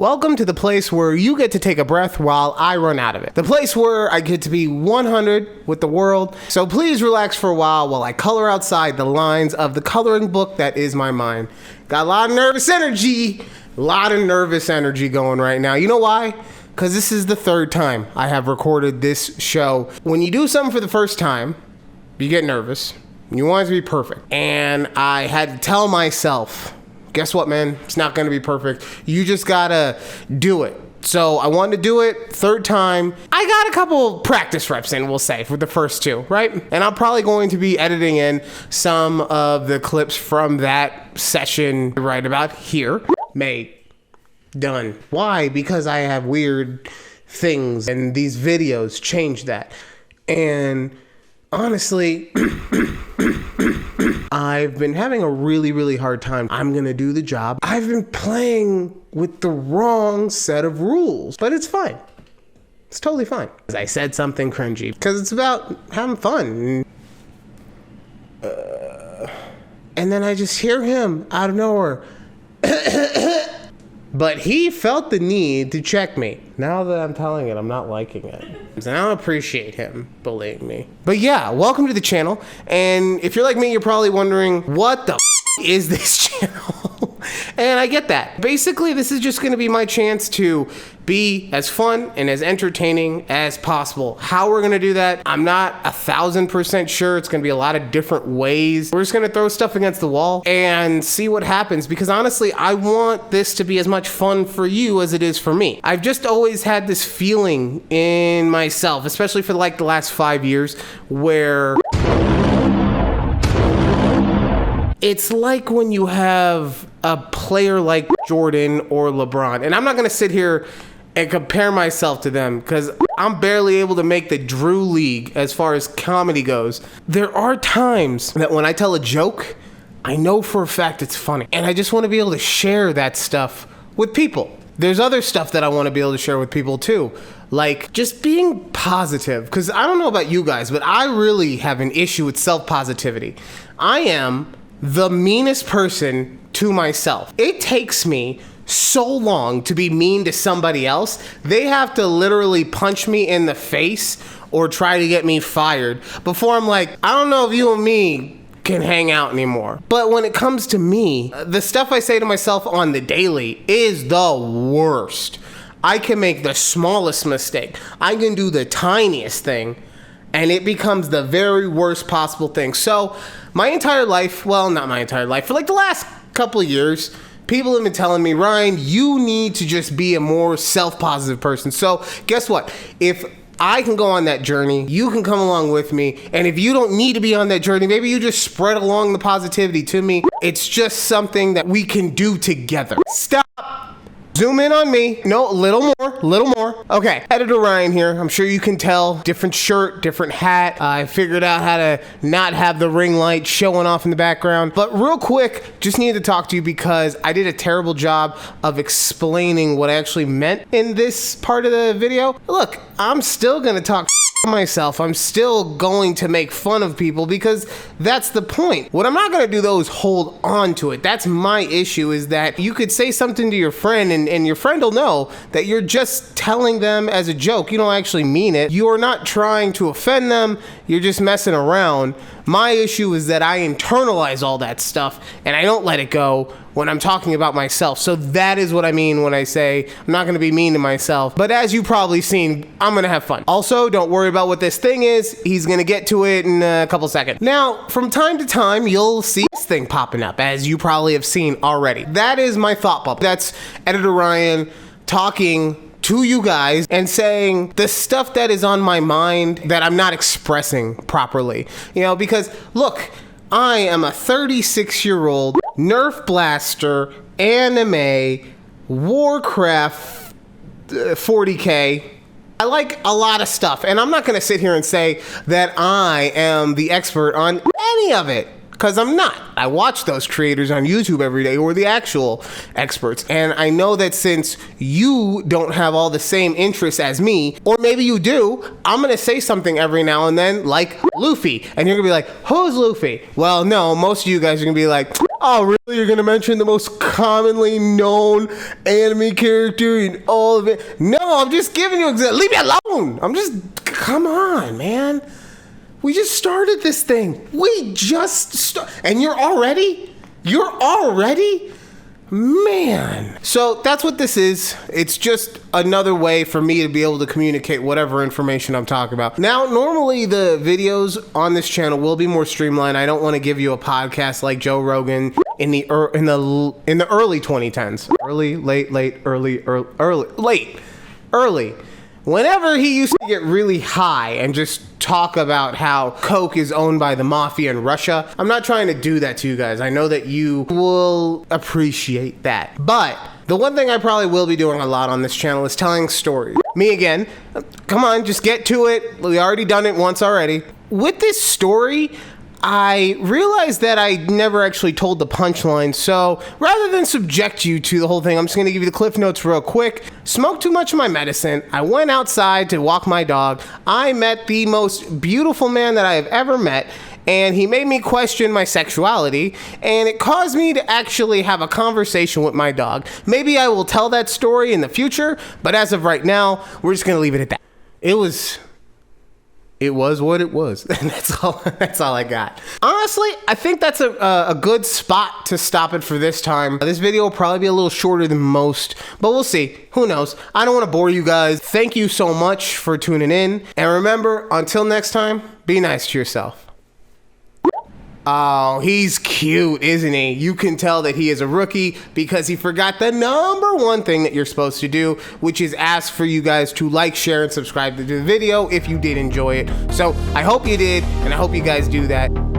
Welcome to the place where you get to take a breath while I run out of it. The place where I get to be 100 with the world. So please relax for a while I color outside the lines of the coloring book that is my mind. Got a lot of nervous energy. Going right now. You know why? Because this is the third time I have recorded this show. When you do something for the first time, you get nervous. You want it to be perfect. And I had to tell myself, guess what, man? It's not going to be perfect. You just got to do it. So I wanted to do it, third time. I got a couple practice reps in, we'll say, for the first two, right? And I'm probably going to be editing in some of the clips from that session right about here. Made. Done. Why? Because I have weird things and these videos change that. And honestly, I've been having a really hard time. I'm gonna do the job. I've been playing with the wrong set of rules, but it's fine. It's totally fine. I said something cringy because it's about having fun. And then I just hear him out of nowhere. But he felt the need to check me. Now that I'm telling it, I'm not liking it. And I don't appreciate him bullying me. But yeah, welcome to the channel. And if you're like me, you're probably wondering, what the is this channel? And I get that. Basically, this is just gonna be my chance to be as fun and as entertaining as possible. How we're gonna do that, I'm not 1000% sure. It's gonna be a lot of different ways. We're just gonna throw stuff against the wall and see what happens, because honestly, I want this to be as much fun for you as it is for me. I've just always had this feeling in myself, especially for like the last 5 years, where it's like when you have a player like Jordan or LeBron, and I'm not gonna sit here and compare myself to them because I'm barely able to make the Drew League as far as comedy goes. There are times that when I tell a joke, I know for a fact it's funny, and I just want to be able to share that stuff with people. There's other stuff that I want to be able to share with people too, like just being positive, because I don't know about you guys, but I really have an issue with self-positivity. I am the meanest person to myself. It takes me so long to be mean to somebody else. They have to literally punch me in the face or try to get me fired before I'm like, I don't know if you and me can hang out anymore. But when it comes to me, the stuff I say to myself on the daily is the worst. I can make the smallest mistake. I can do the tiniest thing, and it becomes the very worst possible thing. So my entire life, well, not my entire life, for like the last couple of years, people have been telling me, Ryan, you need to just be a more self-positive person. So guess what? If I can go on that journey, you can come along with me. And if you don't need to be on that journey, maybe you just spread along the positivity to me. It's just something that we can do together. Stop. Zoom in on me. No, a little more. Okay, Editor Ryan here. I'm sure you can tell. Different shirt, different hat. I figured out how to not have the ring light showing off in the background. But real quick, just needed to talk to you because I did a terrible job of explaining what I actually meant in this part of the video. Look, I'm still gonna talk myself. I'm still going to make fun of people because that's the point. What I'm not going to do though is hold on to it. That's my issue, is that you could say something to your friend and your friend will know that you're just telling them as a joke. You don't actually mean it. You are not trying to offend them. You're just messing around. My issue is that I internalize all that stuff and I don't let it go when I'm talking about myself. So that is what I mean when I say I'm not gonna be mean to myself. But as you've probably seen, I'm gonna have fun. Also, don't worry about what this thing is. He's gonna get to it in a couple seconds. Now, from time to time, you'll see this thing popping up, as you probably have seen already. That is my thought bubble. That's Editor Ryan talking to you guys and saying the stuff that is on my mind that I'm not expressing properly. You know, because look, I am a 36-year-old Nerf blaster, anime, Warcraft 40K. I like a lot of stuff, and I'm not gonna sit here and say that I am the expert on any of it, because I'm not. I watch those creators on YouTube every day who are the actual experts, and I know that since you don't have all the same interests as me, or maybe you do, I'm gonna say something every now and then like Luffy, and you're gonna be like, who's Luffy? Well, no, most of you guys are gonna be like, Oh, really? You're gonna mention the most commonly known anime character in all of it? No, I'm just giving you leave me alone. Come on, man. We just started this thing. And you're already? Man. So that's what this is. It's just another way for me to be able to communicate whatever information I'm talking about. Now, normally the videos on this channel will be more streamlined. I don't want to give you a podcast like Joe Rogan in the early 2010s. Early. Whenever he used to get really high and just talk about how Coke is owned by the mafia in Russia. I'm not trying to do that to you guys. I know that you will appreciate that. But the one thing I probably will be doing a lot on this channel is telling stories. Me again. Come on, just get to it. We already done it once already. With this story, I realized that I never actually told the punchline, so rather than subject you to the whole thing, I'm just going to give you the cliff notes real quick. Smoked too much of my medicine. I went outside to walk my dog. I met the most beautiful man that I have ever met, and he made me question my sexuality, and it caused me to actually have a conversation with my dog. Maybe I will tell that story in the future, but as of right now, we're just going to leave it at that. It was what it was. And that's all I got. Honestly, I think that's a good spot to stop it for this time. This video will probably be a little shorter than most, but we'll see. Who knows? I don't want to bore you guys. Thank you so much for tuning in. And remember, until next time, be nice to yourself. Oh, he's cute, isn't he? You can tell that he is a rookie because he forgot the number one thing that you're supposed to do, which is ask for you guys to like, share, and subscribe to the video if you did enjoy it. So I hope you did, and I hope you guys do that.